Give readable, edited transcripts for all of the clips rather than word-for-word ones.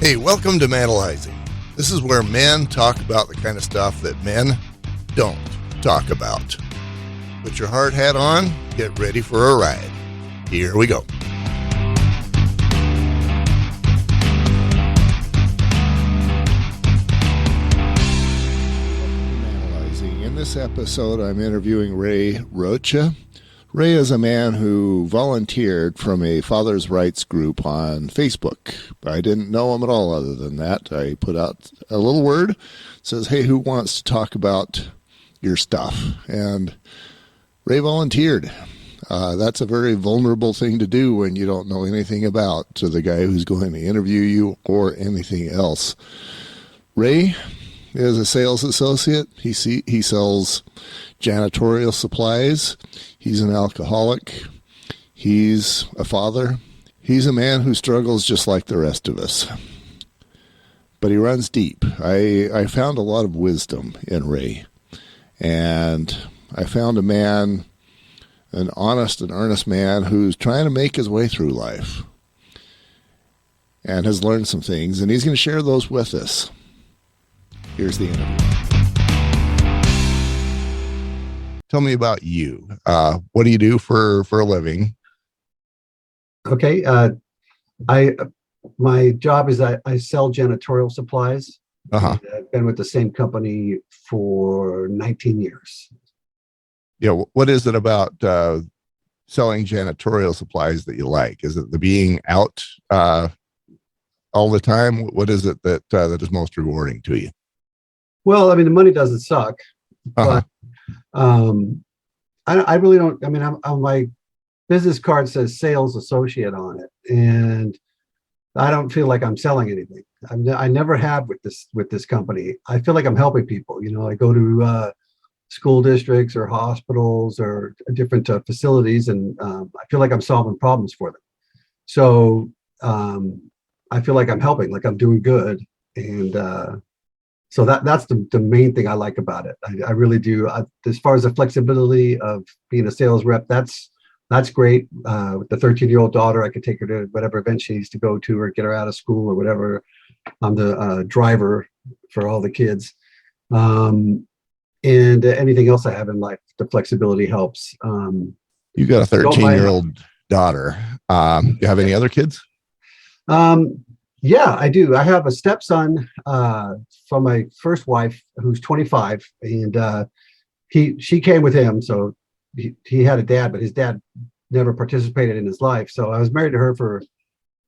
Hey, welcome to Manalizing. This is where men talk about the kind of stuff that men don't talk about. Put your hard hat on, get ready for a ride. Here we go. Manalizing. In this episode, I'm interviewing Rocha. Ray is a man who volunteered from a father's rights group on Facebook. I didn't know him at all other than that. I put out a little word, says, hey, who wants to talk about your stuff? And Ray volunteered. That's a very vulnerable thing to do when you don't know anything about to the guy who's going to interview you or anything else. Ray is a sales associate. He sells janitorial supplies. He's an alcoholic. He's a father. He's a man who struggles just like the rest of us. But he runs deep. I found a lot of wisdom in Ray. And I found a man, an honest and earnest man who's trying to make his way through life and has learned some things. And he's going to share those with us. Here's the interview. Tell me about you. What do you do for a living? Okay. My job is I sell janitorial supplies. Uh-huh. I've been with the same company for 19 years. Yeah. What is it about selling janitorial supplies that you like? Is it the being out all the time? What is it that is most rewarding to you? Well, I mean, the money doesn't suck, Uh-huh. but I really don't. I mean, on my business card says sales associate on it, and I don't feel like I'm selling anything. I never have with this company. I feel like I'm helping people. You know, I go to school districts or hospitals or different facilities, and I feel like I'm solving problems for them. So I feel like I'm helping, like I'm doing good, and so that's the main thing I like about it. I really do. As far as the flexibility of being a sales rep, that's great. With the 13-year-old daughter, I could take her to whatever event she needs to go to or get her out of school or whatever. I'm the driver for all the kids. And anything else I have in life, the flexibility helps. You got a 13-year-old daughter. You have any other kids? Yeah, I do. I have a stepson from my first wife who's 25, and she came with him. So he had a dad, but his dad never participated in his life. So I was married to her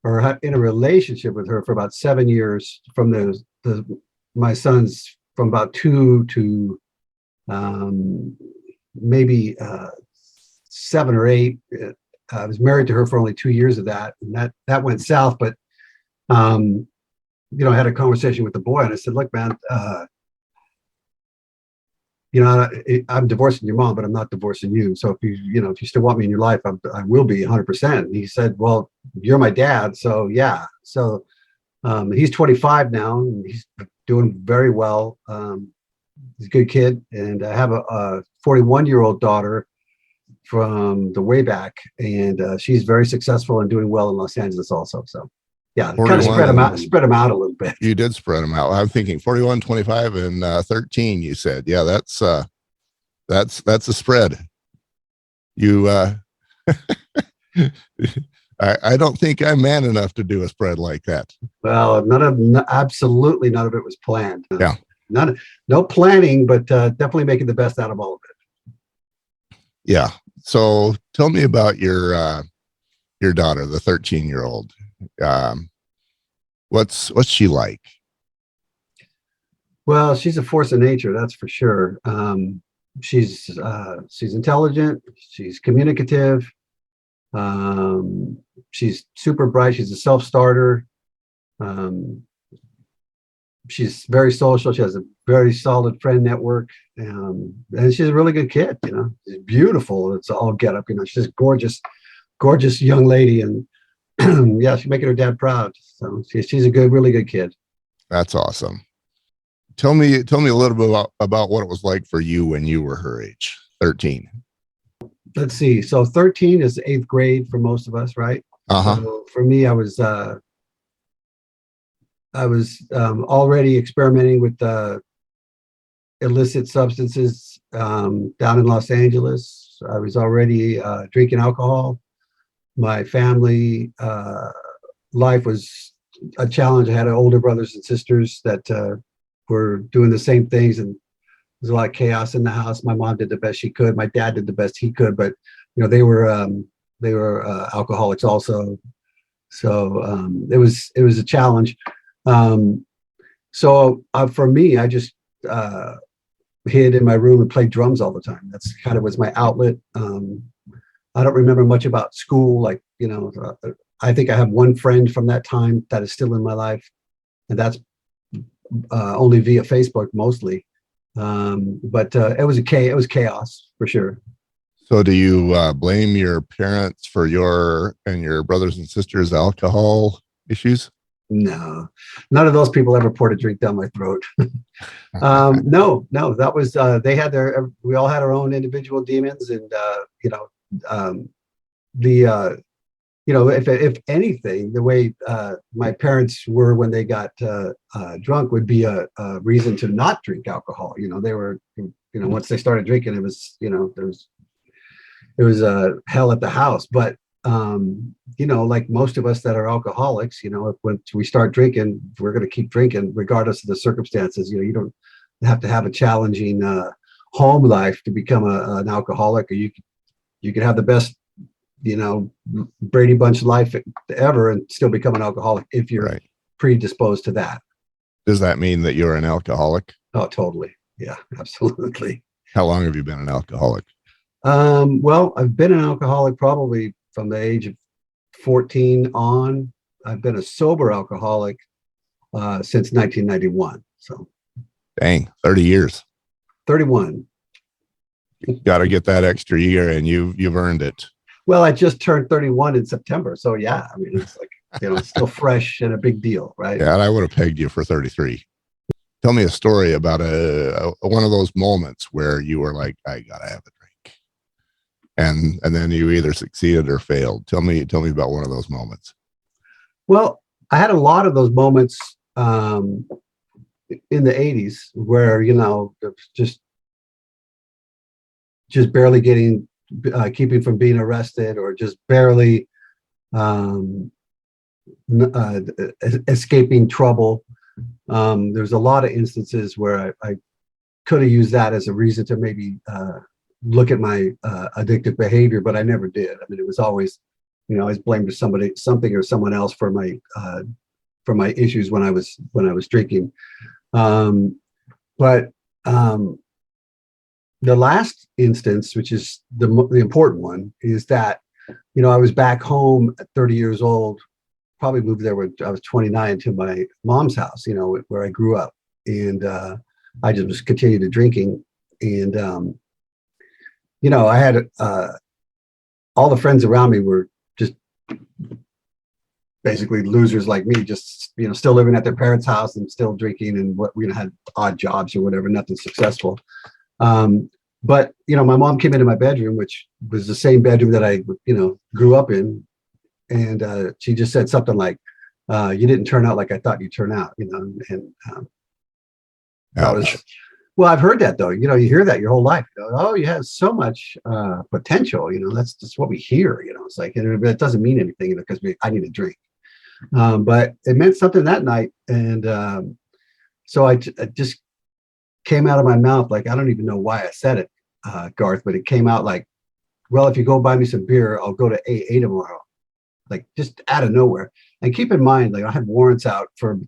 or in a relationship with her for about 7 years, from my sons from about 2 to maybe 7 or 8. I was married to her for only 2 years of that, and that went south. But I had a conversation with the boy, and I said, look, man, I'm divorcing your mom, but I'm not divorcing you. So if you still want me in your life, I will be 100%. And he said, well, you're my dad. So yeah. So he's 25 now, and he's doing very well. He's a good kid. And I have a 41-year-old daughter from the way back, and she's very successful and doing well in Los Angeles also. So yeah, kind of spread them out a little bit. You did spread them out. I'm thinking 41, 25, and 13. You said, yeah, that's a spread. You, I don't think I'm man enough to do a spread like that. Well, absolutely none of it was planned. Yeah, no planning, but definitely making the best out of all of it. Yeah. So tell me about your daughter, the 13-year-old. What's she like? Well, she's a force of nature, that's for sure. She's intelligent. She's communicative. She's super bright. She's a self-starter. She's very social. She has a very solid friend network, and she's a really good kid. She's beautiful. It's all get up. She's a gorgeous young lady, and yeah, she's making her dad proud. So she's a really good kid. That's awesome. Tell me a little bit about what it was like for you when you were her age, 13. Let's see. So 13 is 8th grade for most of us, right? Uh-huh. So for me, I was I was already experimenting with illicit substances down in Los Angeles. I was already drinking alcohol. My family life was a challenge. I had older brothers and sisters that were doing the same things, and there's a lot of chaos in the house. My mom did the best she could. My dad did the best he could, but they were alcoholics also. So it was a challenge. So for me, I just hid in my room and played drums all the time. That's kind of was my outlet. I don't remember much about school. Like, I think I have one friend from that time that is still in my life, and that's only via Facebook mostly. But it was chaos for sure. So do you blame your parents for your and your brothers and sisters' alcohol issues? No, none of those people ever poured a drink down my throat. No, that was we all had our own individual demons, and the if anything, the way my parents were when they got drunk would be a reason to not drink alcohol. They were, once they started drinking, it was, it was hell at the house. But like most of us that are alcoholics, when we start drinking, we're going to keep drinking regardless of the circumstances. You don't have to have a challenging home life to become an alcoholic, or you could have the best Brady Bunch life ever and still become an alcoholic if you're right. predisposed to that. Does that mean that you're an alcoholic? Oh, totally. Yeah, absolutely. How long have you been an alcoholic? Well, I've been an alcoholic probably from the age of 14 on. I've been a sober alcoholic since 1991. So dang, 30 years. 31. Got to get that extra year, and you've earned it. Well, I just turned 31 in September. So yeah, I mean, it's like, it's still fresh and a big deal, right? Yeah, and I would have pegged you for 33. Tell me a story about one of those moments where you were like, I gotta have a drink. And then you either succeeded or failed. Tell me about one of those moments. Well, I had a lot of those moments in the 80s where, just barely keeping from being arrested, or just barely escaping trouble. There's a lot of instances where I could have used that as a reason to maybe look at my addictive behavior, but I never did. I mean, it was always, I was blamed to something or someone else for my issues when I was drinking. But the last instance, which is the important one, is that, I was back home at 30 years old, probably moved there when I was 29 to my mom's house, where I grew up. And I just continued to drinking. And, I had all the friends around me were just basically losers like me, just, still living at their parents' house and still drinking, and had odd jobs or whatever, nothing successful. But, my mom came into my bedroom, which was the same bedroom that I, grew up in. And she just said something like, you didn't turn out like I thought you'd turn out, and that was, well, I've heard that though, you hear that your whole life, oh, you have so much potential, that's just what we hear, it's like, and it doesn't mean anything, because I need a drink. But it meant something that night. And so I just came out of my mouth, like, I don't even know why I said it, Garth, but it came out like, well, if you go buy me some beer, I'll go to AA tomorrow. Like, just out of nowhere. And keep in mind, like, I had warrants out for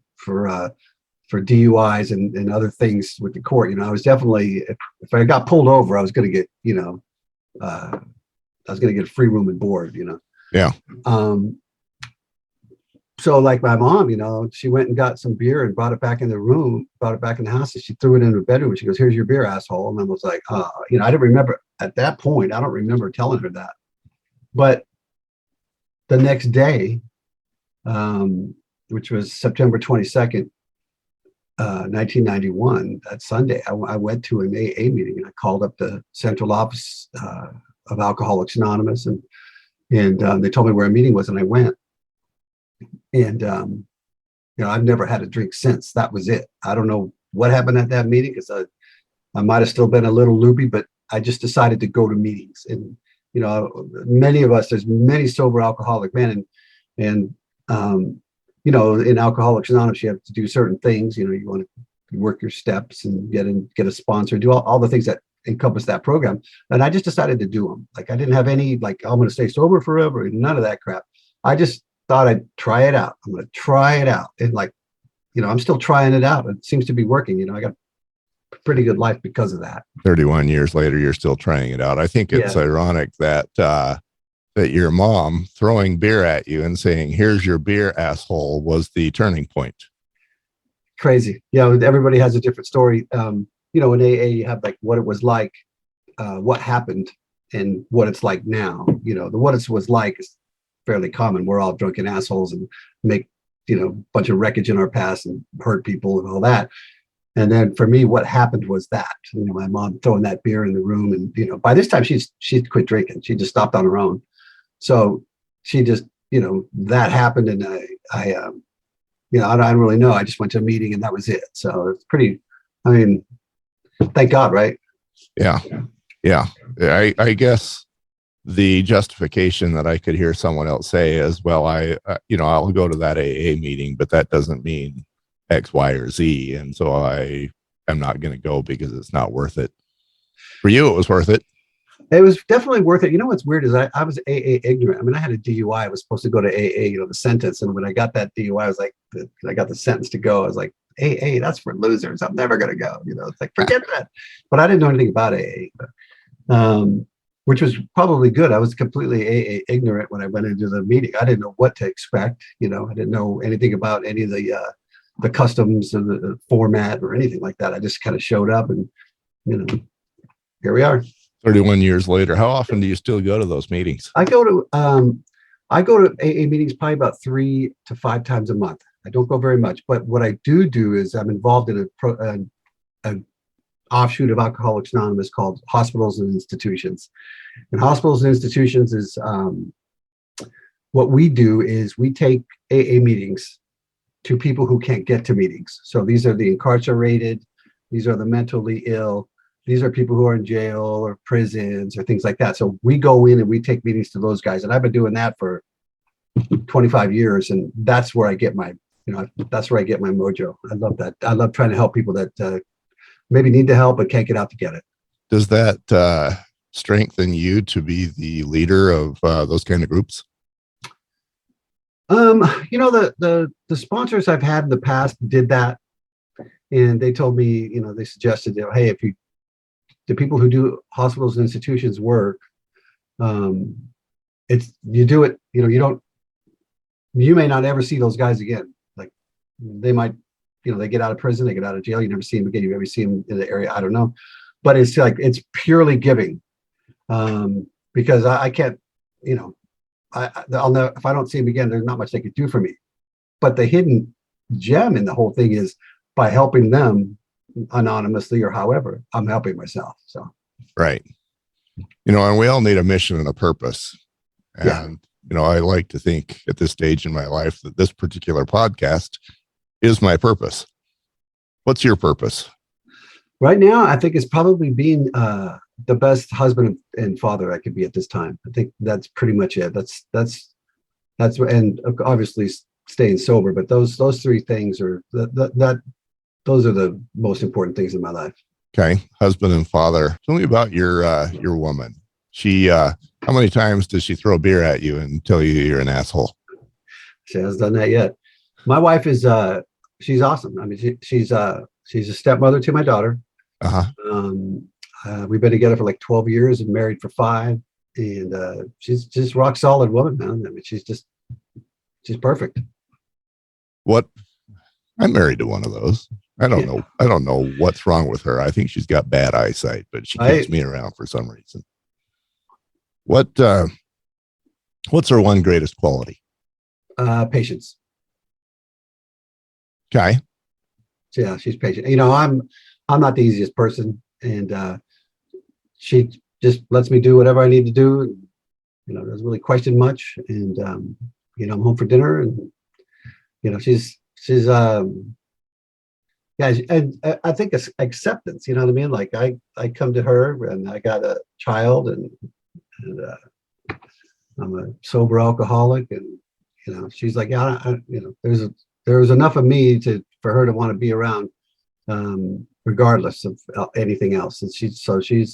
DUIs and other things with the court. I was definitely, if I got pulled over, I was going to get, I was going to get free room and board, Yeah. So like my mom, she went and got some beer and brought it back in the house, and she threw it in the bedroom, and she goes, here's your beer, asshole. And I was like, I didn't remember at that point. I don't remember telling her that. But the next day, which was September 22nd, 1991, that Sunday, I went to an AA meeting, and I called up the central office of Alcoholics Anonymous, and they told me where a meeting was, and I went. And I've never had a drink since. That was it. I don't know what happened at that meeting, because I might have still been a little loopy, but I just decided to go to meetings. And many of us, there's many sober alcoholic men, and in Alcoholics Anonymous, you have to do certain things. You want to work your steps and get a sponsor, do all the things that encompass that program. And I just decided to do them. Like, I didn't have any, like, I'm going to stay sober forever, none of that crap. I just thought I'd try it out. I'm going to try it out. And, like, I'm still trying it out. It seems to be working. I got a pretty good life because of that. 31 years later, you're still trying it out. I think it's ironic that that your mom throwing beer at you and saying, "Here's your beer, asshole," was the turning point. Crazy. Everybody has a different story. In AA, you have, like, what it was like, what happened, and what it's like now. The what it was like is fairly common. We're all drunken assholes and make, a bunch of wreckage in our past and hurt people and all that. And then for me, what happened was that, my mom throwing that beer in the room. And, by this time she'd quit drinking. She just stopped on her own. So she just, that happened. And I don't really know. I just went to a meeting and that was it. So it's pretty, thank God, right? Yeah. I guess the justification that I could hear someone else say is, well, I'll go to that AA meeting, but that doesn't mean X, Y, or Z. And so I am not going to go because it's not worth it. For you, it was worth it. It was definitely worth it. What's weird is I was AA ignorant. I had a DUI. I was supposed to go to AA, the sentence. And when I got that DUI, I was like, I got the sentence to go. I was like, AA, that's for losers. I'm never going to go. It's like, forget that. But I didn't know anything about AA, which was probably good. I was completely AA ignorant when I went into the meeting. I didn't know what to expect. I didn't know anything about any of the customs and the format or anything like that. I just kind of showed up and, here we are. 31 years later, how often do you still go to those meetings? I go to AA meetings probably about 3 to 5 times a month. I don't go very much, but what I do is I'm involved in an offshoot of Alcoholics Anonymous called Hospitals and Institutions. And Hospitals and Institutions is what we do is we take AA meetings to people who can't get to meetings. So these are the incarcerated, these are the mentally ill, these are people who are in jail or prisons or things like that. So we go in and we take meetings to those guys. And I've been doing that for 25 years. And that's where I get my, that's where I get my mojo. I love that. I love trying to help people that maybe need the help but can't get out to get it. Does that strengthen you to be the leader of those kind of groups? The sponsors I've had in the past did that. And they told me, they suggested, hey, if the people who do hospitals and institutions work, you do it, you may not ever see those guys again. Like, they might, they get out of prison, they get out of jail, you never see them again, you never see them in the area, I don't know. But it's like, it's purely giving. Because I can't, I'll know if I don't see them again, there's not much they could do for me. But the hidden gem in the whole thing is by helping them anonymously or however, I'm helping myself. So right. And we all need a mission and a purpose. And I like to think at this stage in my life that this particular podcast is my purpose. What's your purpose? Right now, I think it's probably being the best husband and father I could be at this time. I think that's pretty much it. That's and obviously staying sober, but those 3 things are those are the most important things in my life. Okay. Husband and father. Tell me about your woman. She, how many times does she throw beer at you and tell you you're an asshole? She hasn't done that yet. My wife is, she's awesome. I mean, she's a stepmother to my daughter. We've been together for like 12 years and married for 5. And she's just rock solid woman, man. I mean, she's perfect. I'm married to one of those. I don't know. I don't know what's wrong with her. I think she's got bad eyesight, but she keeps me around for some reason. What's her one greatest quality? Patience. Okay. Yeah, she's patient. I'm not the easiest person, and she just lets me do whatever I need to do. And, doesn't really question much. And I'm home for dinner, and she's she's yeah, and I think it's acceptance. You know what I mean? Like I come to her and I got a child, and I'm a sober alcoholic, and she's like, yeah, there's enough of me to for her to want to be around, regardless of anything else. And she's just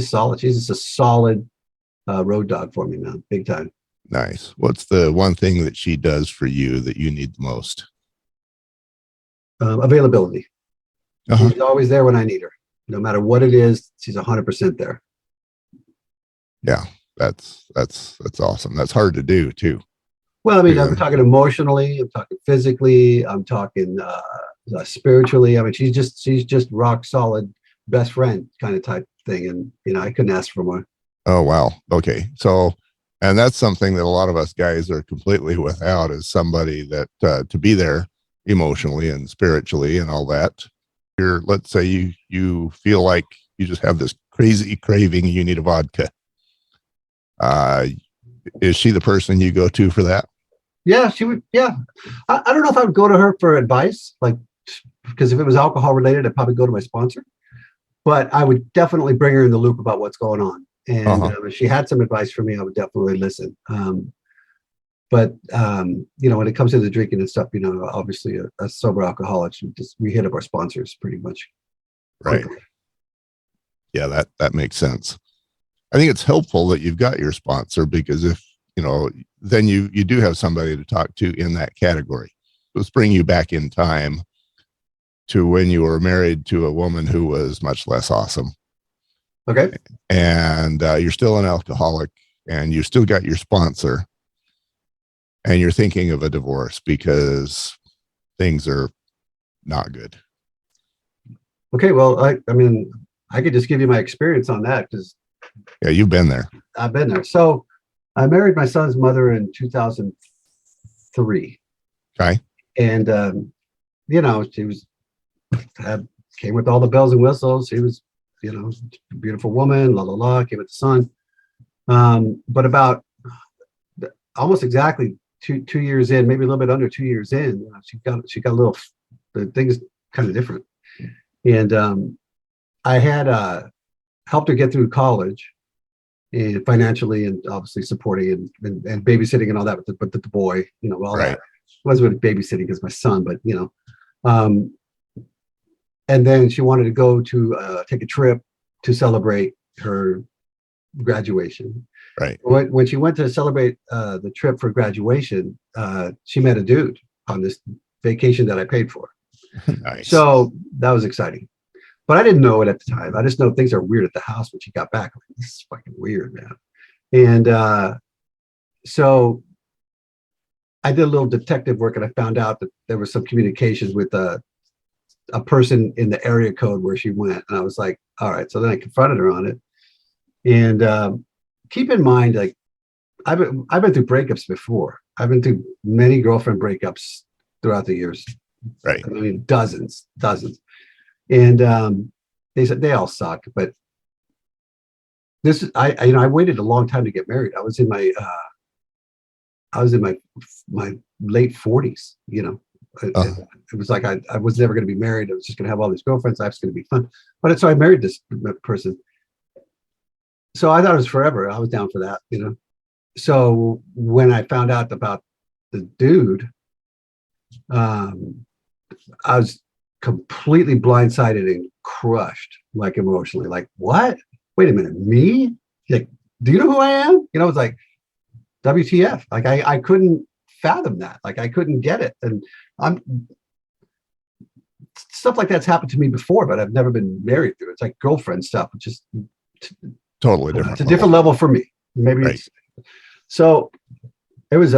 solid. She's just a solid road dog for me, man, big time. Nice. What's the one thing that she does for you that you need the most? Availability. Uh-huh. She's always there when I need her, no matter what it is. She's 100% there. Yeah, that's awesome. That's hard to do too. Well, I mean, I'm Yeah. talking emotionally, I'm talking physically, I'm talking spiritually. I mean, she's just rock solid best friend kind of type thing, and I couldn't ask for more. Oh wow. Okay. So, and that's something that a lot of us guys are completely without is somebody that to be there emotionally and spiritually and all that. Let's say you feel like you just have this crazy craving, you need a vodka. Uh, is she the person you go to for that? Yeah, she would. Yeah, I don't know if I would go to her for advice, like because if it was alcohol related, I'd probably go to my sponsor. But I would definitely bring her in the loop about what's going on. And Uh-huh. if she had some advice for me, I would definitely listen. But when it comes to the drinking and stuff, obviously a sober alcoholic, we hit up our sponsors pretty much Right. quickly. Yeah, that makes sense. I think it's helpful that you've got your sponsor because if then you do have somebody to talk to in that category. Let's bring you back in time to when you were married to a woman who was much less awesome, Okay. and you're still an alcoholic, and you still got your sponsor, and you're thinking of a divorce because things are not good. Okay. Well, I mean, I could just give you my experience on that because Yeah, you've been there. I've been there. So I married my son's mother in 2003, Okay. and she had came with all the bells and whistles. She was, a beautiful woman, la la la, came with the son. But about almost exactly two years in, maybe a little bit under 2 years in, she got a little the things kind of different. And I had helped her get through college and financially and obviously supporting and babysitting and all that but the boy, all Right. that wasn't really babysitting because my son, but um, and then she wanted to go to take a trip to celebrate her graduation. Right. When she went to celebrate the trip for graduation, she met a dude on this vacation that I paid for. Nice. So that was exciting. But I didn't know it at the time. I just know things are weird at the house when she got back. I'm like, this is fucking weird, man. And so I did a little detective work and I found out that there was some communications with a person in the area code where she went. And I was like, all right. So then I confronted her on it. And keep in mind, like, I've been through breakups before. I've been through many girlfriend breakups throughout the years. Right. I mean, dozens. And they said they all suck. But this is I waited a long time to get married. I was in my late 40s. It was like I was never going to be married. I was just going to have all these girlfriends. Life's going to be fun. But so I married this person. So I thought it was forever. I was down for that. So when I found out about the dude, um, I was completely blindsided and crushed, like emotionally. Like, what? Wait a minute, me? Like, do you know who I am? It was like, WTF? Like, I couldn't fathom that. Like, I couldn't get it. And I'm stuff like that's happened to me before, but I've never been married through it. It's like girlfriend stuff, which is Totally different it's a level. different level for me. Maybe Right. it's so it was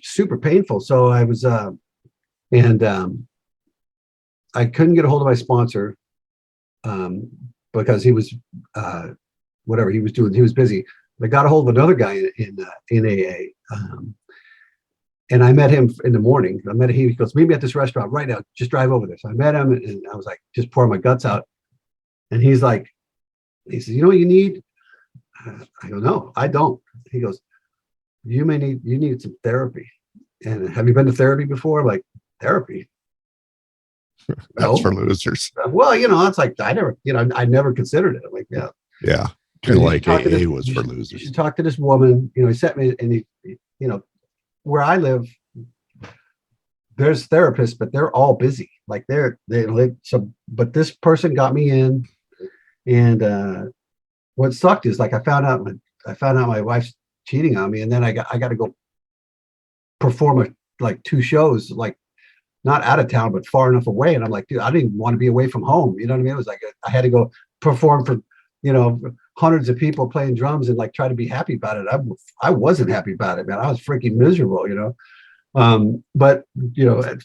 super painful. So I was and I couldn't get a hold of my sponsor um, because he was whatever he was doing. He was busy. I got a hold of another guy in AA, and I met him in the morning. He goes, meet me at this restaurant right now. Just drive over there. So I met him, and I was like, just pouring my guts out. And he says, you know what you need? I go, no, I don't. He goes, you need some therapy. And have you been to therapy before? I'm like, therapy? That's No. for losers. Well, it's like I never considered it. I'm like, yeah, Yeah. Kind of you should like talk to this. AA was for You losers. should talk to this woman. He sent me, and where I live, there's therapists, but they're all busy. Like they like so. But this person got me in, and what sucked is like I found out my wife's cheating on me, and then I got to go perform like two shows, like not out of town, but far enough away. And I'm like, dude, I didn't want to be away from home. You know what I mean? It was like I had to go perform for, you know, hundreds of people playing drums and like try to be happy about it. I wasn't happy about it, man. I was freaking miserable, you know. But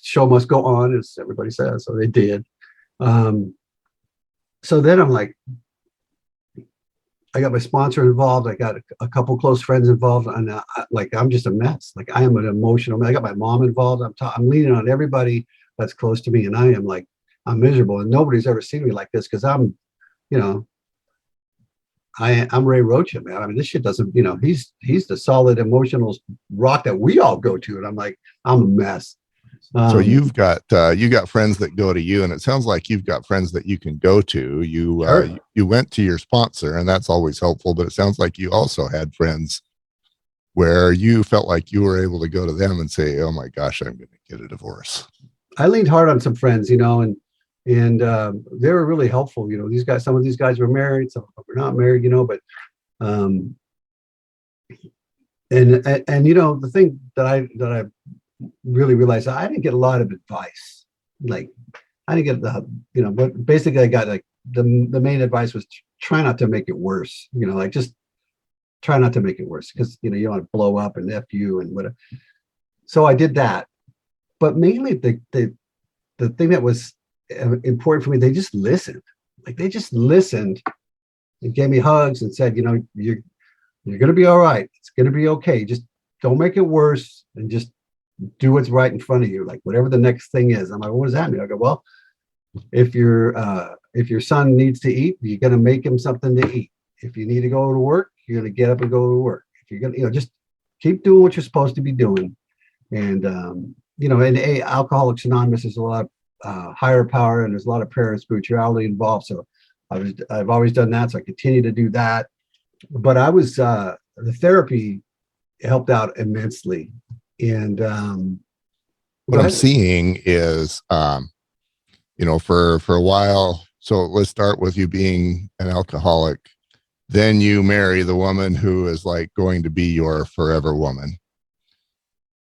show must go on, as everybody says. So they did. Um, so then I'm like, I got my sponsor involved. I got a couple close friends involved, and I'm just a mess. Like I am an emotional. I got my mom involved. I'm leaning on everybody that's close to me, and I am like I'm miserable, and nobody's ever seen me like this because you know, I'm Ray Rocha, man. I mean, this shit doesn't, he's the solid emotional rock that we all go to, and I'm like I'm a mess. So Um, you got friends that go to you, and it sounds like you've got friends that you can go to. sure. You went to your sponsor, and that's always helpful. But it sounds like you also had friends where you felt like you were able to go to them and say, "Oh my gosh, I'm going to get a divorce." I leaned hard on some friends, and they were really helpful. Some of these guys were married, some of them were not married, but um, and the thing that I really realized, I didn't get a lot of advice. Like I didn't get but basically I got like the main advice was try not to make it worse. Like just try not to make it worse because you don't want to blow up and F you and whatever. So I did that, but mainly the thing that was important for me, they just listened. Like they just listened and gave me hugs and said, you're going to be all right. It's going to be okay. Just don't make it worse and just do what's right in front of you. Like whatever the next thing is. I'm like, what does that mean? I go, well, if your son needs to eat, you're going to make him something to eat. If you need to go to work, you're going to get up and go to work. If you're going to, just keep doing what you're supposed to be doing. And, in Alcoholics Anonymous, there's a lot of higher power and there's a lot of prayer and spirituality involved. So I've always done that. So I continue to do that. But the therapy helped out immensely. And What I'm seeing is, for a while. So let's start with you being an alcoholic. Then you marry the woman who is like going to be your forever woman,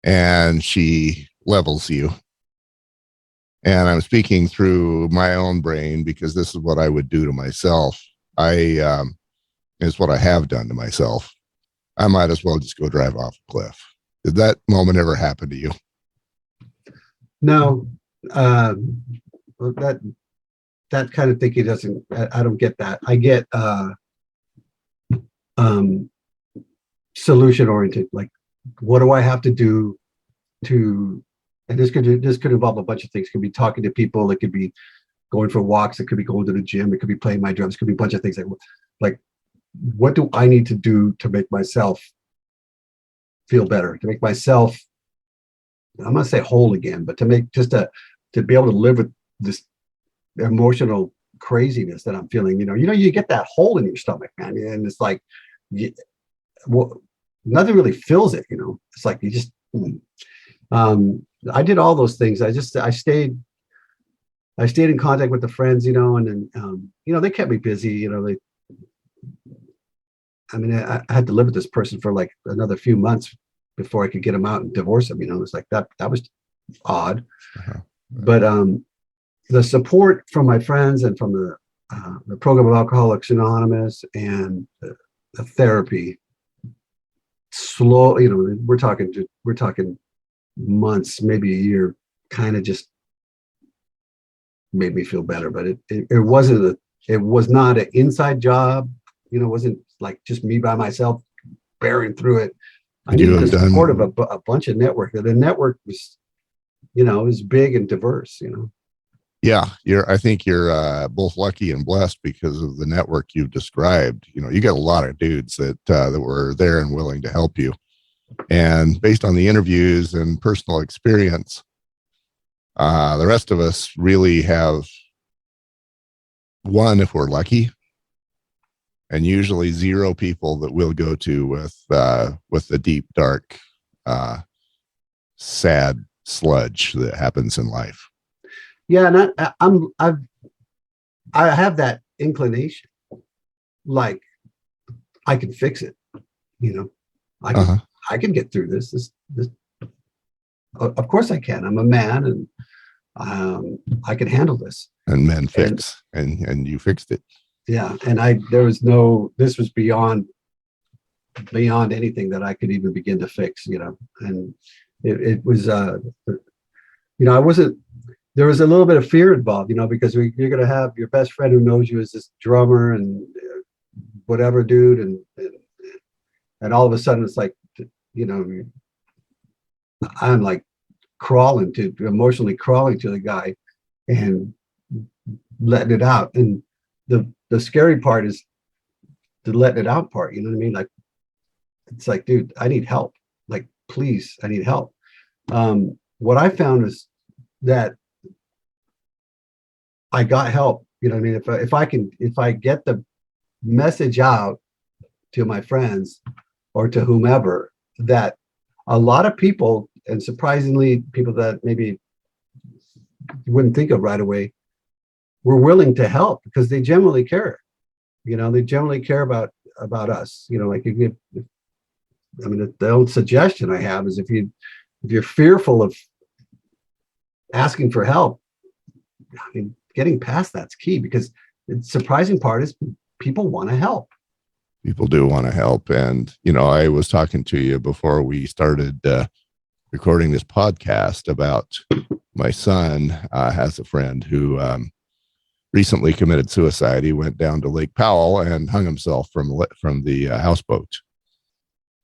and she levels you. And I'm speaking through my own brain because this is what I would do to myself. Is what I have done to myself. I might as well just go drive off a cliff. Did that moment ever happen to you? No, that kind of thinking doesn't. I don't get that. I get solution oriented. Like, what do I have to do to? And this could involve a bunch of things. It could be talking to people. It could be going for walks. It could be going to the gym. It could be playing my drums. It could be a bunch of things. Like what do I need to do to make myself feel better? To make myself, I'm not say whole again, but to be able to live with this emotional craziness that I'm feeling. You get that hole in your stomach, man, and it's like, nothing really fills it. It's like you just. I did all those things. I stayed in contact with the friends, and then they kept me busy. I had to live with this person for like another few months before I could get him out and divorce him. It's like that was odd. Uh-huh. But the support from my friends and from the program of Alcoholics Anonymous and the therapy, slow, we're talking months, maybe a year, kind of just made me feel better. But it was not an inside job. It wasn't like just me by myself bearing through it. I needed the support of a bunch of network. The network was, is big and diverse. Yeah, I think you're both lucky and blessed because of the network you've described. You got a lot of dudes that were there and willing to help you. And based on the interviews and personal experience, the rest of us really have one if we're lucky, and usually zero people that we'll go to with the deep, dark, sad sludge that happens in life. Yeah, and I have that inclination. Like I can fix it. You know, I can Uh-huh. I can get through this. Of course I can. I'm a man, and I can handle this. And men And fix, and you fixed it. yeah, and there was no. This was beyond anything that I could even begin to fix. And it was. I wasn't. There was a little bit of fear involved, because you're going to have your best friend who knows you as this drummer and whatever dude, and all of a sudden it's like, I'm like emotionally crawling to the guy and letting it out. And the scary part is the letting it out part. You know what I mean? Like, it's like, dude, I need help. Like, please, I need help. What I found is that I got help. You know what I mean? If I get the message out to my friends or to whomever, that a lot of people, and surprisingly people that maybe you wouldn't think of right away, were willing to help because they generally care. They generally care about us. Like the old suggestion I have is if you're fearful of asking for help, I mean, getting past that's key, because the surprising part is people want to help. People do want to help. And, I was talking to you before we started recording this podcast about my son has a friend who recently committed suicide. He went down to Lake Powell and hung himself from the houseboat.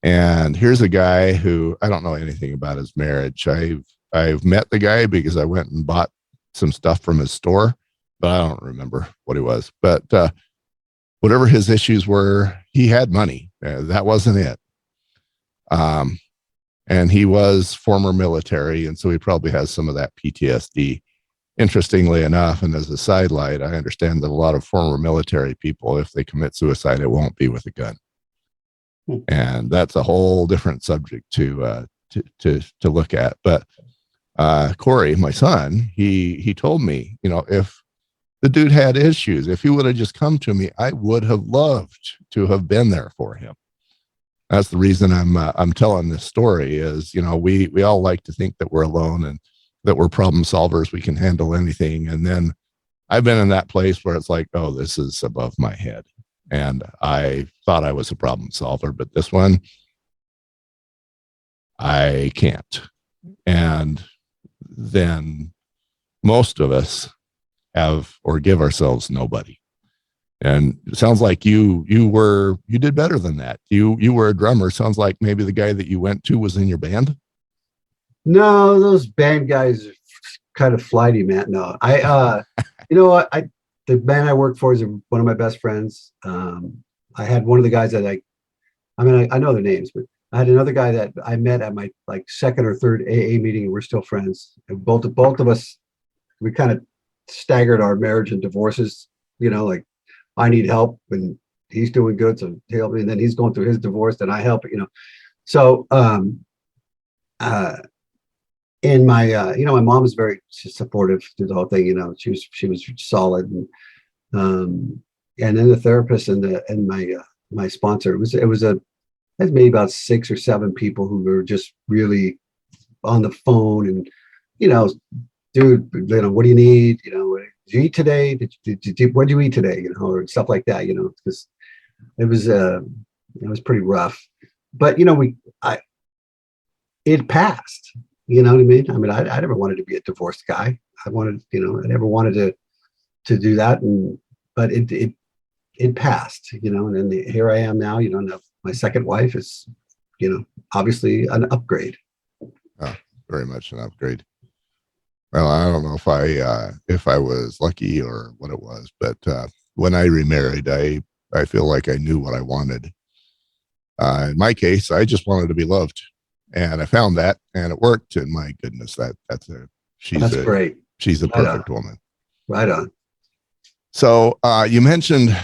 And here's a guy who I don't know anything about his marriage. I've met the guy because I went and bought some stuff from his store, but I don't remember what he was. But whatever his issues were, he had money. That wasn't it. And he was former military, and so he probably has some of that PTSD. Interestingly enough, and as a sidelight, I understand that a lot of former military people, if they commit suicide, it won't be with a gun. And that's a whole different subject to look at. But Corey, my son, he told me, if the dude had issues, if he would have just come to me, I would have loved to have been there for him. That's the reason I'm telling this story is, we all like to think that we're alone and that we're problem solvers. We can handle anything. And then I've been in that place where it's like, oh, this is above my head. And I thought I was a problem solver, but this one, I can't. And then most of us have or give ourselves nobody. And it sounds like you did better than that. You were a drummer. Sounds like maybe the guy that you went to was in your band. No, those band guys are kind of flighty, man. No, the band I work for is one of my best friends. I had one of the guys that I know their names, but I had another guy that I met at my second or third AA meeting, and we're still friends. And both of us, we kind of staggered our marriage and divorces. Like I need help, and he's doing good, so he helped me. And then he's going through his divorce, and I help. So and my mom was very supportive through the whole thing. She was solid, and then the therapist and my sponsor. It was maybe about 6 or 7 people who were just really on the phone, and dude, what do you need? Did you eat today? What did you eat today? Or stuff like that. Because it was pretty rough, but it passed. You know what I mean? I never wanted to be a divorced guy. I never wanted to do that, but it passed. And then here I am now. Now my second wife is, obviously an upgrade. Oh, very much an upgrade. Well, I don't know if I was lucky or what it was, but when I remarried, I feel like I knew what I wanted. In my case, I just wanted to be loved. And I found that, and it worked. And my goodness, she's That's a great. she's a Right on. perfect woman. Right on. So you mentioned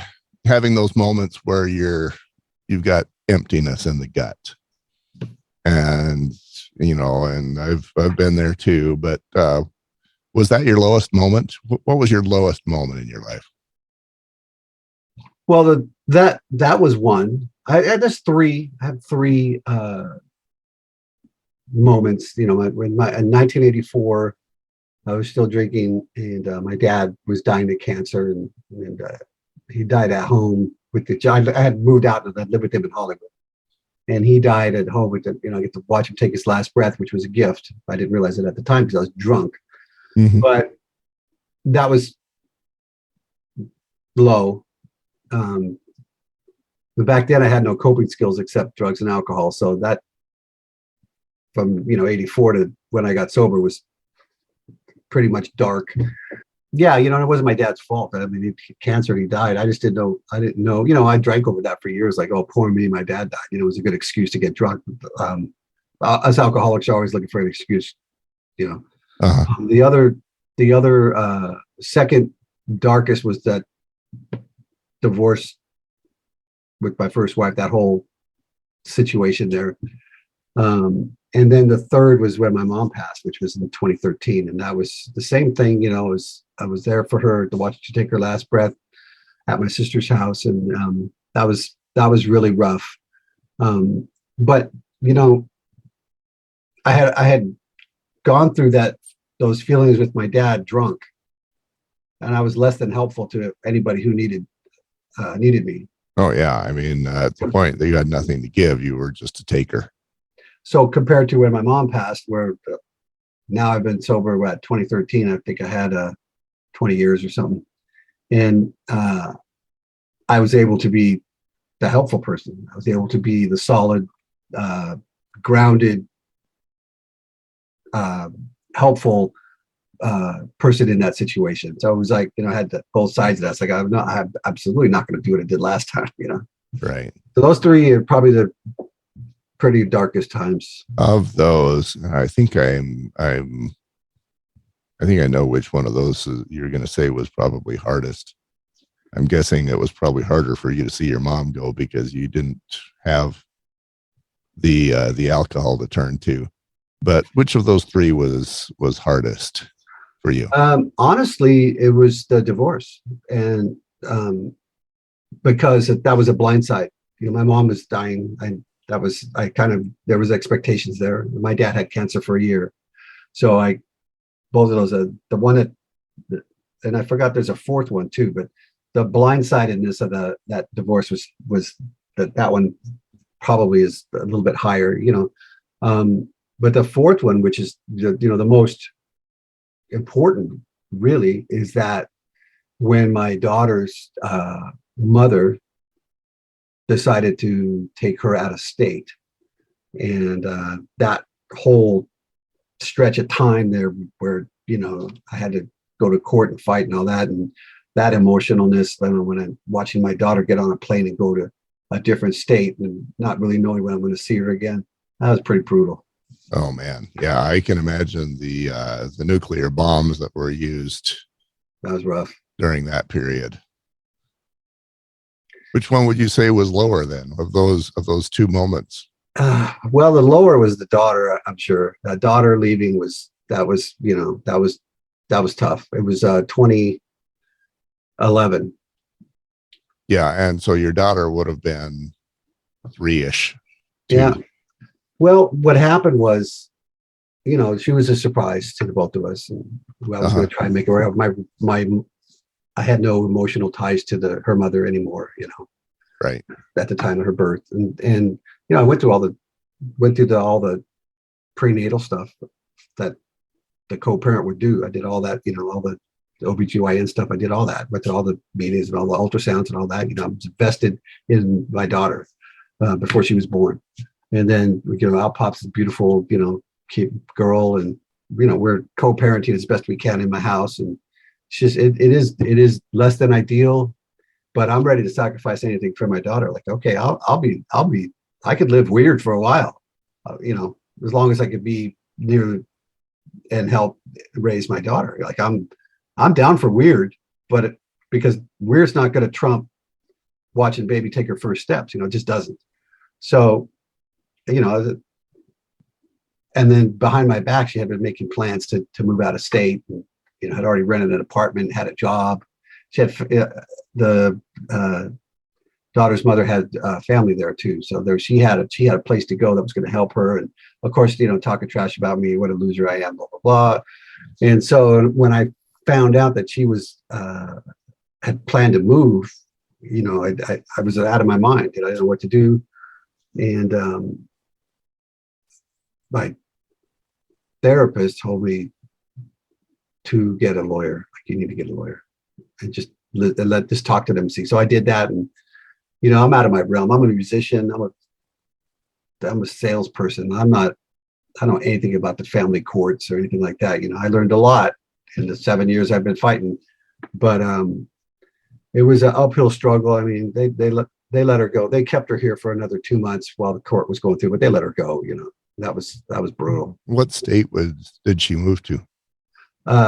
having those moments where you've got emptiness in the gut, and and I've been there too. But was that your lowest moment? What was your lowest moment in your life? Well, that was one. There's three. I have three moments. You know, in 1984, I was still drinking, and my dad was dying of cancer, and he died at home with I had moved out and I lived with him in Hollywood, and he died at home with I get to watch him take his last breath, which was a gift. I didn't realize it at the time because I was drunk, Mm-hmm. but that was low. Um, but back then, I had no coping skills except drugs and alcohol. So that from 84 to when I got sober was pretty much dark. Yeah, it wasn't my dad's fault. I mean, cancer, he died. I just didn't know. I didn't know. I drank over that for years. Like, oh, poor me, my dad died. It was a good excuse to get drunk. Us alcoholics are always looking for an excuse. You know, Uh-huh. the other second darkest was that divorce with my first wife. That whole situation there. And then the third was when my mom passed, which was in 2013, and that was the same thing. I was there for her to watch her take her last breath at my sister's house, and that was really rough. But I had gone through those feelings with my dad drunk, and I was less than helpful to anybody who needed me. Oh yeah, I mean, at the point that you had nothing to give, you were just a taker. So compared to when my mom passed, where now I've been sober at 2013, I think I had 20 years or something, and I was able to be the helpful person. I was able to be the solid, grounded, helpful person in that situation. So it was like, I had both sides of that. It's like, I'm absolutely not going to do what I did last time. Right. So those three are probably the pretty darkest times. Of those, I think I think I know which one of those you're going to say was probably hardest. I'm guessing it was probably harder for you to see your mom go because you didn't have the alcohol to turn to. But which of those three was hardest for you? Honestly, it was the divorce, and because that was a blindside. My mom was dying. There was expectations there. My dad had cancer for a year, so both of those, the one and I forgot there's a fourth one too, but the blindsidedness of that divorce was that one probably is a little bit higher, but the fourth one, which is the most important, really, is that when my daughter's mother decided to take her out of state, and that whole stretch of time there where I had to go to court and fight and all that, and that emotionalness when I'm watching my daughter get on a plane and go to a different state and not really knowing when I'm going to see her again, that was pretty brutal. Oh man, yeah, I can imagine the nuclear bombs that were used. That was rough during that period. Which one would you say was lower then of those two moments? Well, the lower was the daughter. I'm sure that daughter leaving was tough. It was 2011. Yeah, and so your daughter would have been 3-ish. Yeah. Well, what happened was, she was a surprise to the both of us, and I was going to try and make her. I had no emotional ties to her mother anymore. Right. At the time of her birth, and I went through all the prenatal stuff that the co-parent would do. I did all that, all the OBGYN stuff. I did all that, went to all the meetings and all the ultrasounds and all that. I was invested in my daughter before she was born. And then, out pops this beautiful, girl, and we're co-parenting as best we can in my house. And it's just, it is less than ideal, but I'm ready to sacrifice anything for my daughter. Like, okay, I could live weird for a while, as long as I could be near and help raise my daughter. Like I'm down for weird, but because weird's not going to trump watching baby take her first steps. It just doesn't. So, you know, and then behind my back, she had been making plans to move out of state. And, had already rented an apartment, had a job. She had the daughter's mother had family there too, so she had a place to go that was going to help her. And of course, talking trash about me, what a loser I am, blah blah blah. And so when I found out that she was had planned to move, I was out of my mind. I didn't know what to do. And my therapist told me to get a lawyer. Like, you need to get a lawyer and just just talk to them and see. So I did that, and I'm out of my realm. I'm a musician. I'm a salesperson. I don't know anything about the family courts or anything like that. I learned a lot in the 7 years I've been fighting, but it was an uphill struggle. I mean, they let her go. They kept her here for another 2 months while the court was going through, but they let her go. That was brutal. What state did she move to?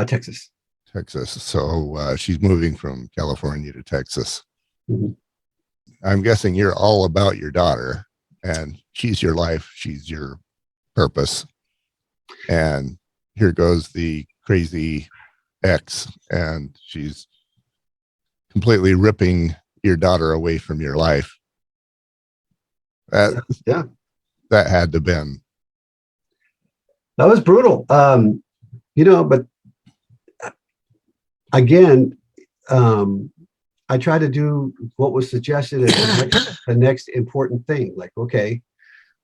Texas. Texas. So she's moving from California to Texas. Mm-hmm. I'm guessing you're all about your daughter, and she's your life. She's your purpose. And here goes the crazy ex, and she's completely ripping your daughter away from your life. That had to been. That was brutal. But again, I tried to do what was suggested as the next important thing. Like, okay,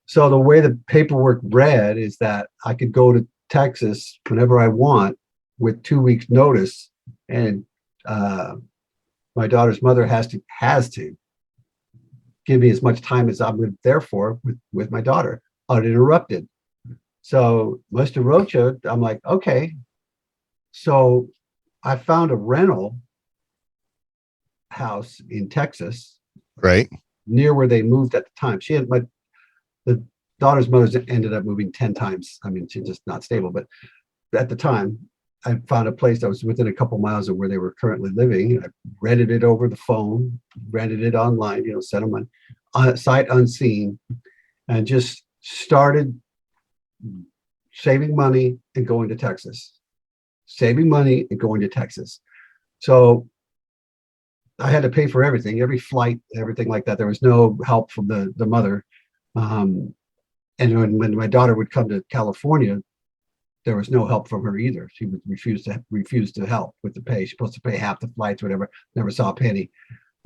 so the way the paperwork read is that I could go to Texas whenever I want with 2 weeks notice. And my daughter's mother has to give me as much time as I'm there for with my daughter uninterrupted. So Mr. Rocha, I'm like, okay. So I found a rental house in Texas, right near where they moved at the time. The daughter's mother ended up moving 10 times. I mean, she's just not stable, but at the time I found a place that was within a couple miles of where they were currently living. I rented it over the phone, rented it online, sent them on sight unseen, and just started saving money and going to Texas. So I had to pay for everything, every flight, everything like that. There was no help from the mother. And when my daughter would come to California, there was no help from her either. She would refuse to help with the pay. She's supposed to pay half the flights, whatever. Never saw a penny.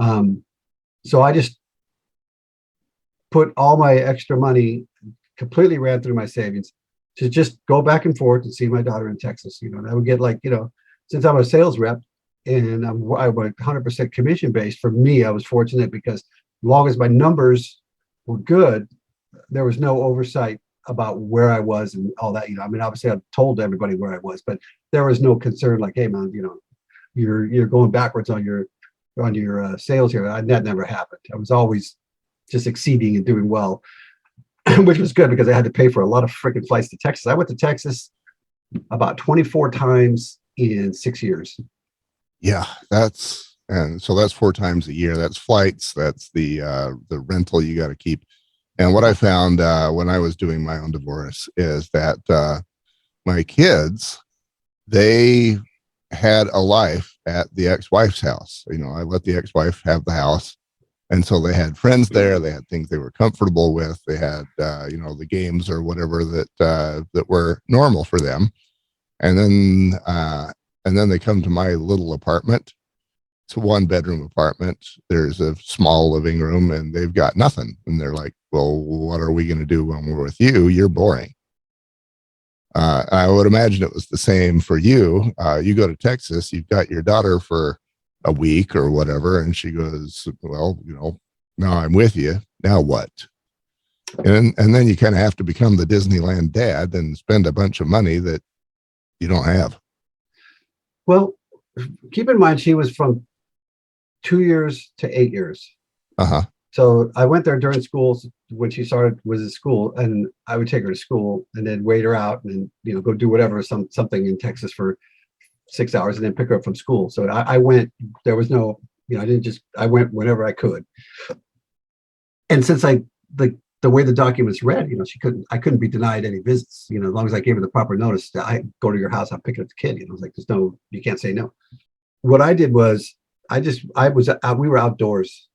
So I just put all my extra money, completely ran through my savings to just go back and forth and see my daughter in Texas. And I would get since I'm a sales rep and I was 100% commission based. For me, I was fortunate because as long as my numbers were good, there was no oversight about where I was and all that. I mean, obviously I told everybody where I was, but there was no concern like, hey man, you're going backwards on your sales here. That never happened. I was always just exceeding and doing well, which was good because I had to pay for a lot of freaking flights to Texas. I went to Texas about 24 times in 6 years. Yeah, that's 4 times a year. That's flights. That's the rental you got to keep. And what I found when I was doing my own divorce is that my kids, they had a life at the ex-wife's house. I let the ex-wife have the house. And so they had friends there. They had things they were comfortable with. They had, the games or whatever that were normal for them. And then they come to my little apartment. It's a 1-bedroom apartment. There's a small living room and they've got nothing. And they're like, well, what are we going to do when we're with you? You're boring. I would imagine it was the same for you. You go to Texas, you've got your daughter for a week or whatever. And she goes, well, now I'm with you. Now what? And then you kind of have to become the Disneyland dad and spend a bunch of money that you don't have. Well, keep in mind, she was from 2 years to 8 years. Uh-huh. So I went there during school when she was at school, and I would take her to school and then wait her out and go do whatever, something in Texas for 6 hours and then pick her up from school. So I went, there was no, I didn't just, I went whenever I could. And since the way the documents read, I couldn't be denied any visits, as long as I gave her the proper notice that I go to your house, I'll pick up the kid. I was like, you can't say no. What I did was we were outdoors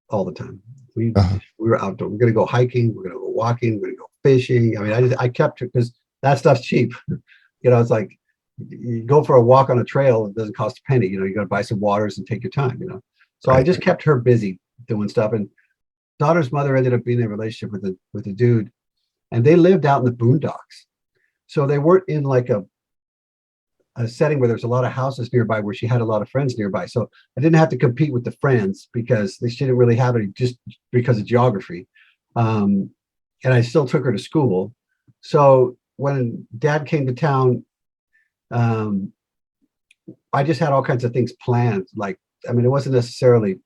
all the time. We were outdoor. We're going to go hiking. We're going to go walking. We're going to go fishing. I mean, I kept her because that stuff's cheap. It's like you go for a walk on a trail. It doesn't cost a penny. You got to buy some waters and take your time, So I just kept her busy doing stuff. And daughter's mother ended up being in a relationship with a dude, and they lived out in the boondocks. So they weren't in like a setting where there's a lot of houses nearby where she had a lot of friends nearby. So I didn't have to compete with the friends because she didn't really have any, just because of geography. And I still took her to school. So when dad came to town, I just had all kinds of things planned. Like, I mean, it wasn't necessarily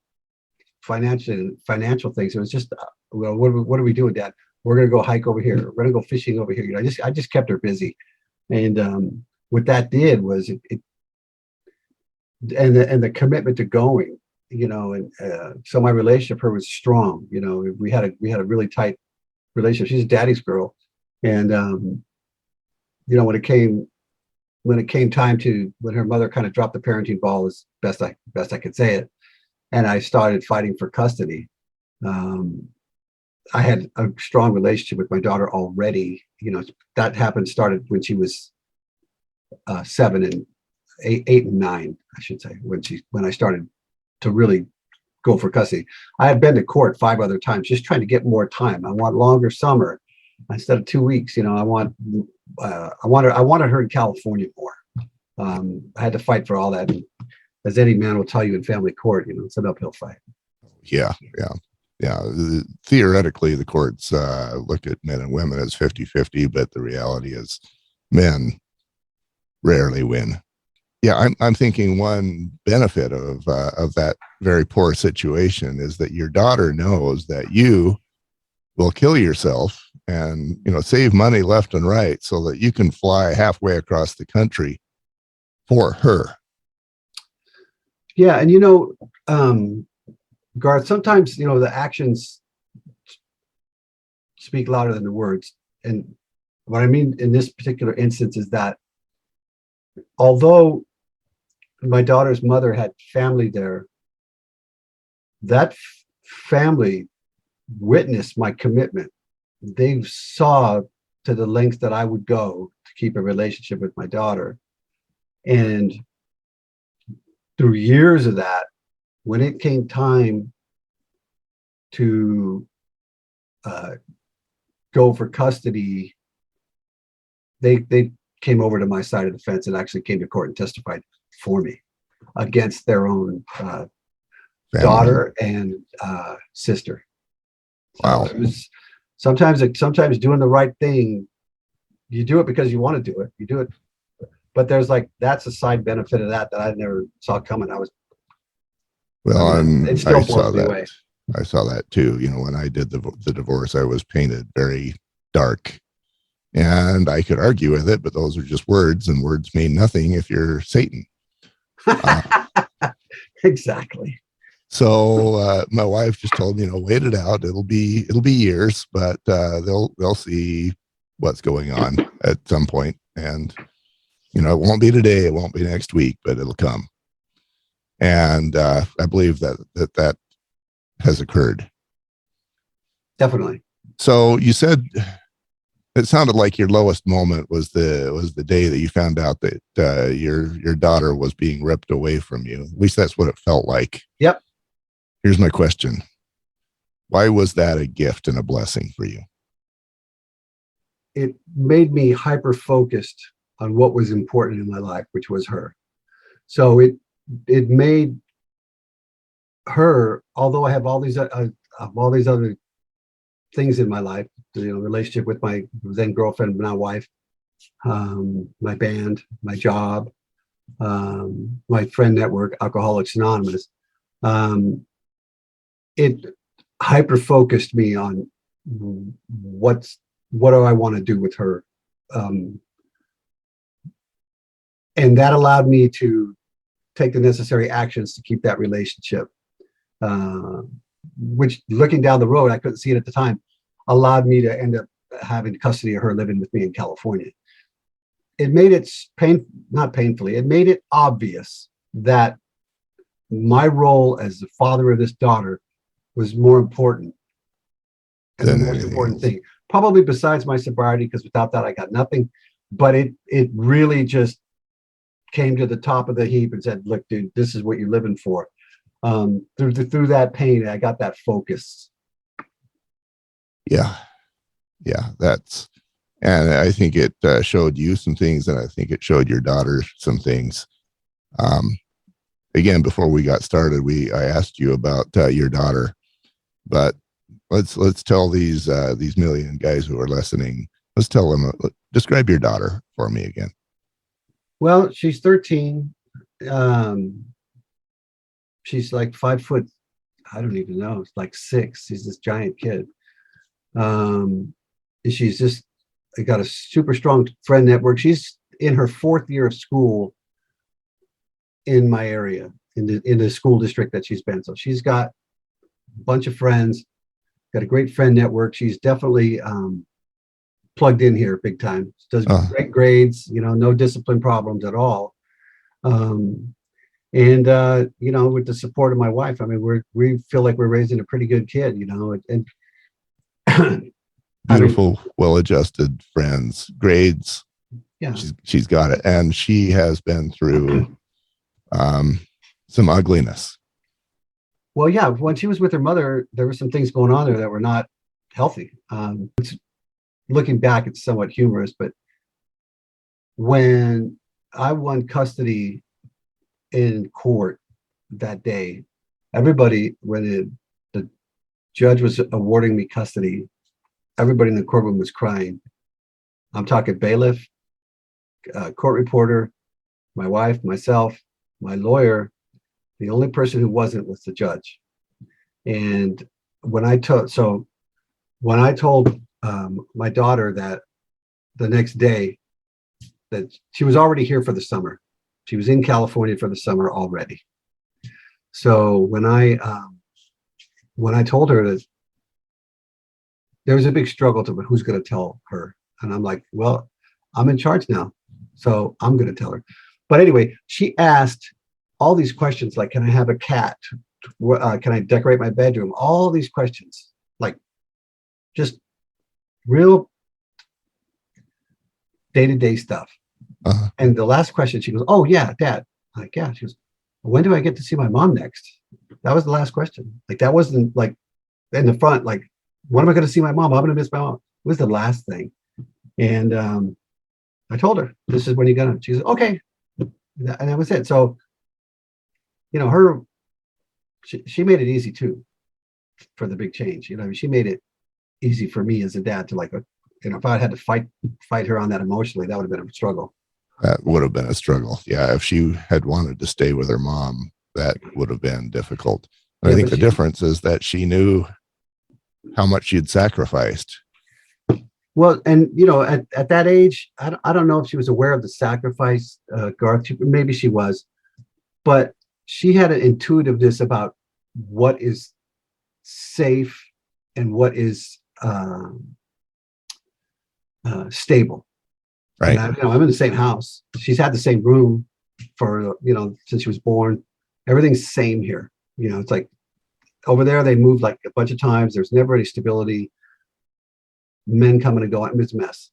financial things. It was just, well, what are we doing, Dad? We're going to go hike over here. We're going to go fishing over here. I just kept her busy. And what that did was and the commitment to going, and so my relationship with her was strong. We had a really tight relationship. She's daddy's girl. And, when it came time to, when her mother kind of dropped the parenting ball, as best I could say it, and I started fighting for custody, I had a strong relationship with my daughter already. That started when she was 7 and 8 and 9, I should say, when I started to really go for custody. I had been to court 5 other times, just trying to get more time. I want longer summer instead of 2 weeks. I wanted her in California more. I had to fight for all that. And as any man will tell you in family court, it's an uphill fight. Yeah. Theoretically, the courts look at men and women as 50-50, but the reality is men rarely win. Yeah, I'm thinking one benefit of that very poor situation is that your daughter knows that you will kill yourself and save money left and right so that you can fly halfway across the country for her. Yeah, and Garth, sometimes the actions speak louder than the words. And what I mean in this particular instance is that although my daughter's mother had family there, that family witnessed my commitment. They saw to the lengths that I would go to keep a relationship with my daughter. And through years of that, when it came time to go for custody, they came over to my side of the fence and actually came to court and testified for me against their own daughter and sister. Wow. So it was sometimes doing the right thing. You do it because you want to do it. You do it, but that's a side benefit of that I never saw coming. It still blows me away. I saw that too. When I did the divorce, I was painted very dark, and I could argue with it, but those are just words, and words mean nothing if you're Satan. Exactly. So my wife just told me, wait it out. It'll be years, but they'll see what's going on at some point, and it won't be today, it won't be next week, but it'll come. And I believe that has occurred. Definitely. So you said it sounded like your lowest moment was the day that you found out that your daughter was being ripped away from you. At least that's what it felt like. Yep. Here's my question. Why was that a gift and a blessing for you? It made me hyper focused on what was important in my life, which was her. So it made her, although I have all these other things in my life, relationship with my then girlfriend, now wife, my band, my job, my friend network, Alcoholics Anonymous. It hyper focused me on what do I want to do with her? Um, and that allowed me to take the necessary actions to keep that relationship, uh, which looking down the road, I couldn't see it at the time, allowed me to end up having custody of her living with me in California. It made it not painfully, it made it obvious that my role as the father of this daughter was more important and the Than most anything important else. thing, probably besides my sobriety, because without that I got nothing. But it really just came to the top of the heap and said, "Look, dude, this is what you're living for." Through that pain, I got that focus. Yeah. Yeah. And I think it showed you some things, and I think it showed your daughter some things. Um, Again, before we got started, I asked you about your daughter, but let's tell these million guys who are listening. Let's tell them. Describe your daughter for me again. Well, she's 13. Um, she's like 5 foot. I don't even know. It's like 6. She's this giant kid. And she's just got a super strong friend network. She's in her 4th year of school in my area, in the school district that she's been. So she's got a bunch of friends, got a great friend network. She's definitely plugged in here big time. She does great grades, no discipline problems at all. And with the support of my wife, I mean, we feel like we're raising a pretty good kid, and Beautiful, well-adjusted friends, grades. Yeah, she's got it, and she has been through some ugliness. Well, yeah, when she was with her mother, there were some things going on there that were not healthy. Looking back, it's somewhat humorous, but when I won custody in court that day, everybody, when the judge was awarding me custody, everybody in the courtroom was crying. I'm talking bailiff, court reporter, my wife, myself, my lawyer. The only person who wasn't was the judge. And when I told my daughter that the next day, that she was already here for the summer, she was in California for the summer already. So when I told her that, there was a big struggle to who's going to tell her, and I'm like, well, I'm in charge now, so I'm going to tell her. But anyway, she asked all these questions like, can I have a cat? Can I decorate my bedroom? All these questions, like just real day-to-day stuff. Uh-huh. And the last question, she goes, "Oh yeah, Dad." I'm like, yeah. She goes, "When do I get to see my mom next?" That was the last question. Like, that wasn't like in the front, like, when am I going to see my mom? I'm going to miss my mom. It was the last thing. And I told her, this is when you're going to. She said, okay. And that was it. So, she made it easy too for the big change. She made it easy for me as a dad to, like, if I had to fight her on that emotionally, that would have been a struggle. That would have been a struggle. Yeah. If she had wanted to stay with her mom, that would have been difficult. I think the difference is that she knew how much she'd sacrificed. Well, and at that age, I don't know if she was aware of the sacrifice, Garth. Maybe she was, but she had an intuitiveness about what is safe and what is stable. Right. And I'm in the same house. She's had the same room for since she was born. Everything's same here. It's like over there they moved like a bunch of times. There's never any stability. Men coming and going. It's a mess.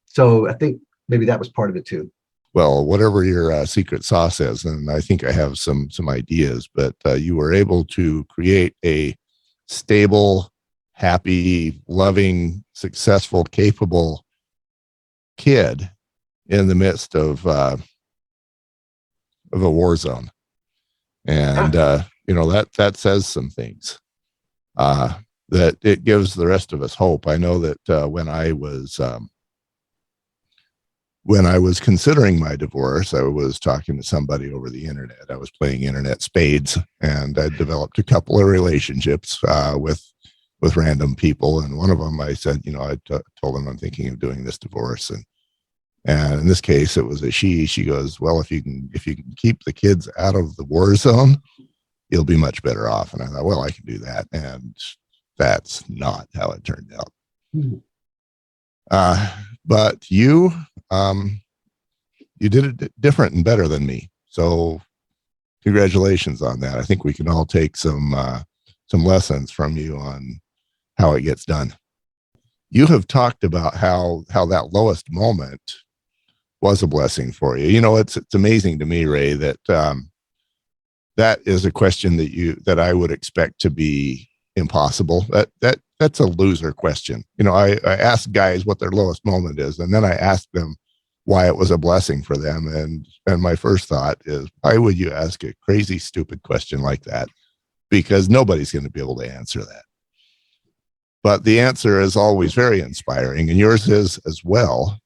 So I think maybe that was part of it too. Well, whatever your secret sauce is, and I think I have some ideas, but you were able to create a stable, happy, loving, successful, capable kid in the midst of a war zone, and that says some things. That it gives the rest of us hope. I know that when I was considering my divorce, I was talking to somebody over the internet. I was playing internet spades, and I developed a couple of relationships with with random people. And one of them, I said, told them I'm thinking of doing this divorce. And in this case, it was a she. She goes, well, if you can keep the kids out of the war zone, you'll be much better off. And I thought, well, I can do that. And that's not how it turned out. Hmm. But you did it different and better than me. So congratulations on that. I think we can all take some lessons from you on how it gets done. You have talked about how that lowest moment was a blessing for you. It's amazing to me, Ray, that that is a question that I would expect to be impossible. That's a loser question. I ask guys what their lowest moment is, and then I ask them why it was a blessing for them. And my first thought is, why would you ask a crazy, stupid question like that? Because nobody's going to be able to answer that. But the answer is always very inspiring, and yours is as well.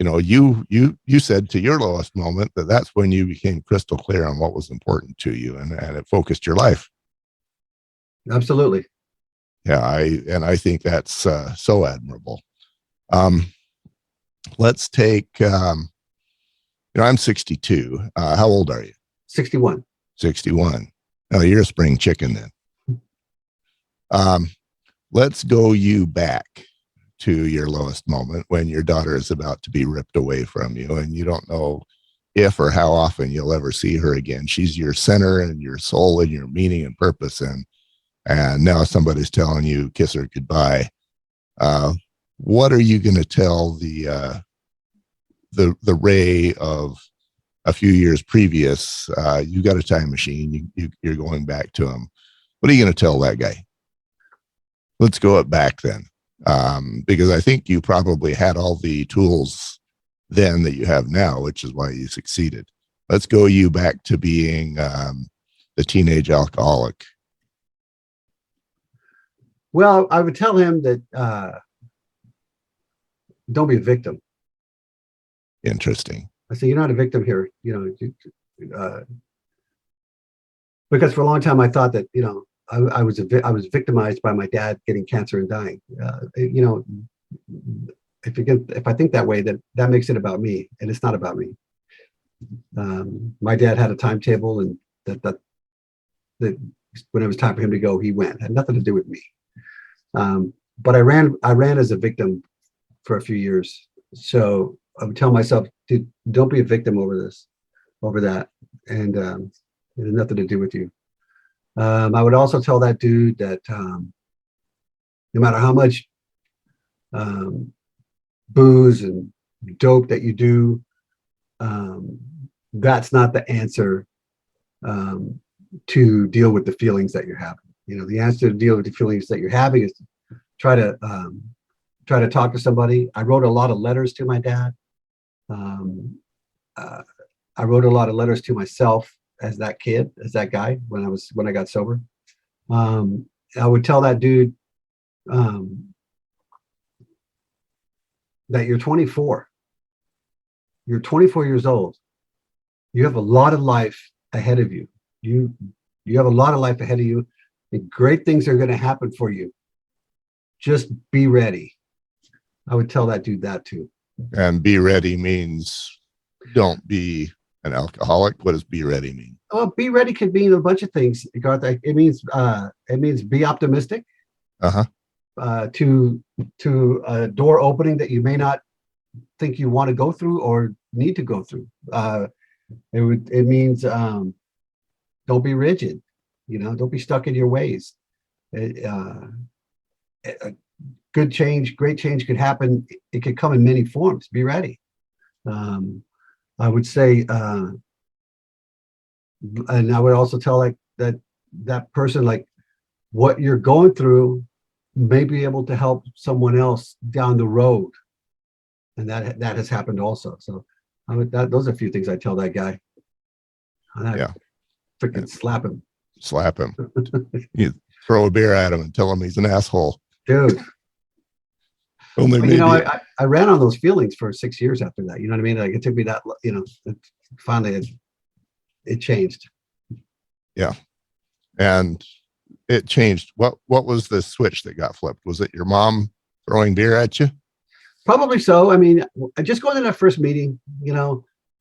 You said to your lowest moment that's when you became crystal clear on what was important to you, and it focused your life. Absolutely. Yeah, I think that's so admirable. Let's take, I'm 62. How old are you? 61. 61. Oh, you're a spring chicken then. Let's go you back to your lowest moment when your daughter is about to be ripped away from you and you don't know if or how often you'll ever see her again. She's your center and your soul and your meaning and purpose. And now somebody's telling you kiss her goodbye. What are you going to tell the Ray of a few years previous? You got a time machine. You're going back to him. What are you going to tell that guy? Let's go it back then. Because I think you probably had all the tools then that you have now, which is why you succeeded. Let's go you back to being the teenage alcoholic. Well, I would tell him that don't be a victim. Interesting. I say, you're not a victim here, because for a long time I thought that, I was victimized by my dad getting cancer and dying. If I think that way, that makes it about me, and it's not about me. My dad had a timetable, and that when it was time for him to go, he went. It had nothing to do with me. But I ran as a victim for a few years. So I would tell myself, dude, don't be a victim over that, and it had nothing to do with you. I would also tell that dude that no matter how much booze and dope that you do, that's not the answer to deal with the feelings that you're having. The answer to deal with the feelings that you're having is to try to talk to somebody. I wrote a lot of letters to my dad. I wrote a lot of letters to myself as that kid, as that guy, when I got sober. I would tell that dude that you're 24. You're 24 years old. You have a lot of life ahead of you. You have a lot of life ahead of you, and great things are going to happen for you. Just be ready. I would tell that dude that too. And be ready means don't be an alcoholic. What does be ready mean? Oh, be ready could mean a bunch of things, Garth. It means be optimistic. To a door opening that you may not think you want to go through or need to go through. It means don't be rigid. Don't be stuck in your ways. Good change, great change could happen. It could come in many forms. Be ready. I would say, and I would also tell that person, what you're going through may be able to help someone else down the road, and that has happened also. So those are a few things I tell that guy. Yeah, freaking slap him. Slap him. You throw a beer at him and tell him he's an asshole, dude. Only But, maybe. I ran on those feelings for 6 years after that. You know what I mean? It took me that. Finally it changed. Yeah, and it changed. What was the switch that got flipped? Was it your mom throwing beer at you? Probably so. I mean, just going to that first meeting,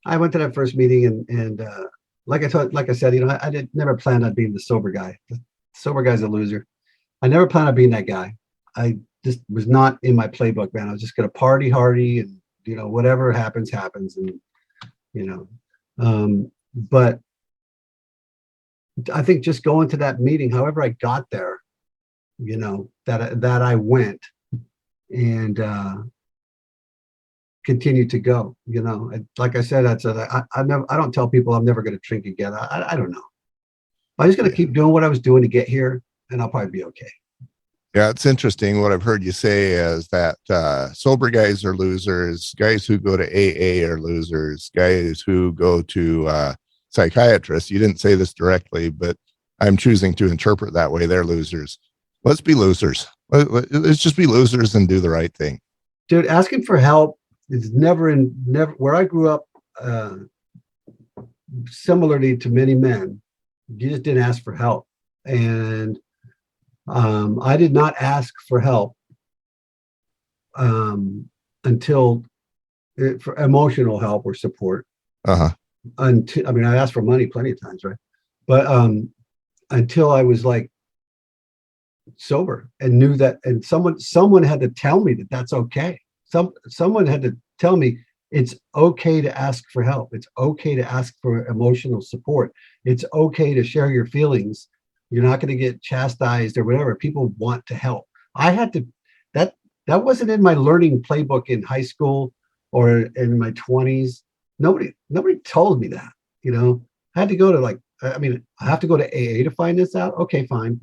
I went to that first meeting and like I said, I did never planned on being the sober guy. The sober guy's a loser. I never planned on being that guy. I just was not in my playbook, man. I was just gonna party hardy and whatever happens, happens. And you know, but I think just going to that meeting, however I got there, that I went and continued to go. Like I said, I don't tell people I'm never going to drink again. I don't know. I'm just going to keep doing what I was doing to get here, and I'll probably be okay. Yeah, it's interesting. What I've heard you say is that sober guys are losers, guys who go to AA are losers, guys who go to psychiatrists. You didn't say this directly, but I'm choosing to interpret that way. They're losers. Let's be losers. Let's just be losers and do the right thing. Dude, asking for help is never where I grew up. Similarly to many men, you just didn't ask for help, and I did not ask for help until for emotional help or support. Until, I mean, I asked for money plenty of times, right? But until I was like sober and knew that, and someone had to tell me that that's okay. Someone had to tell me it's okay to ask for help. It's okay to ask for emotional support. It's okay to share your feelings. You're not going to get chastised or whatever. People want to help. I had to, that wasn't in my learning playbook in high school or in my 20s. Nobody told me that, I had to go to I have to go to AA to find this out. Okay, fine.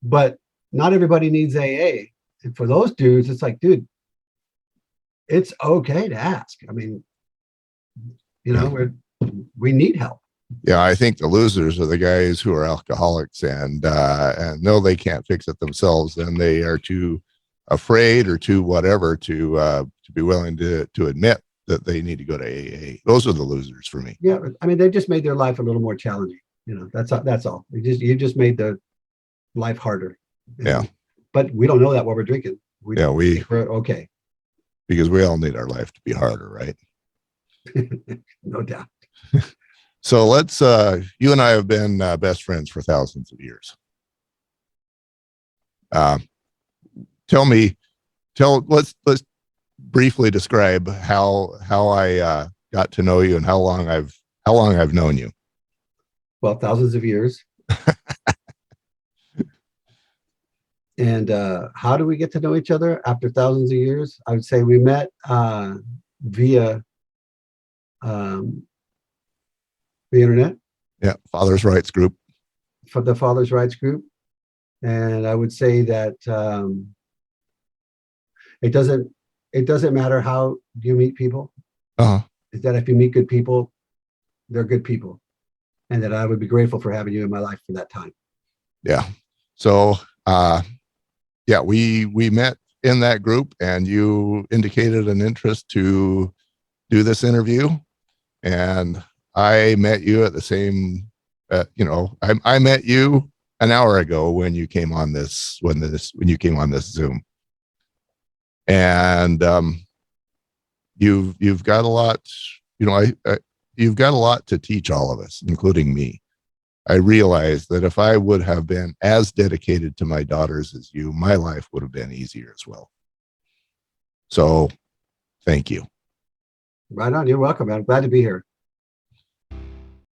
But not everybody needs AA. And for those dudes, it's like, dude, it's okay to ask. I mean, we need help. Yeah, I think the losers are the guys who are alcoholics and know they can't fix it themselves, and they are too afraid or too whatever to be willing to admit that they need to go to AA. Those are the losers for me. Yeah, I mean, they just made their life a little more challenging. That's all. You just made the life harder. Yeah, but we don't know that while we're drinking. We're okay, because we all need our life to be harder, right? No doubt. So let's you and I have been best friends for thousands of years. Let's briefly describe how I got to know you and how long I've known you. Well, thousands of years. And how do we get to know each other after thousands of years? I would say we met via the internet. Yeah, Father's Rights Group. For the Father's Rights Group. And I would say that it doesn't matter how you meet people. Is that if you meet good people, they're good people. And that I would be grateful for having you in my life for that time. Yeah. So we met in that group, and you indicated an interest to do this interview, and I met you at the same I met you an hour ago when you came on this Zoom, and you've got a lot, you've got a lot to teach all of us, including me. I realized that if I would have been as dedicated to my daughters as you, my life would have been easier as well. So thank you. Right on. You're welcome, man. I'm glad to be here.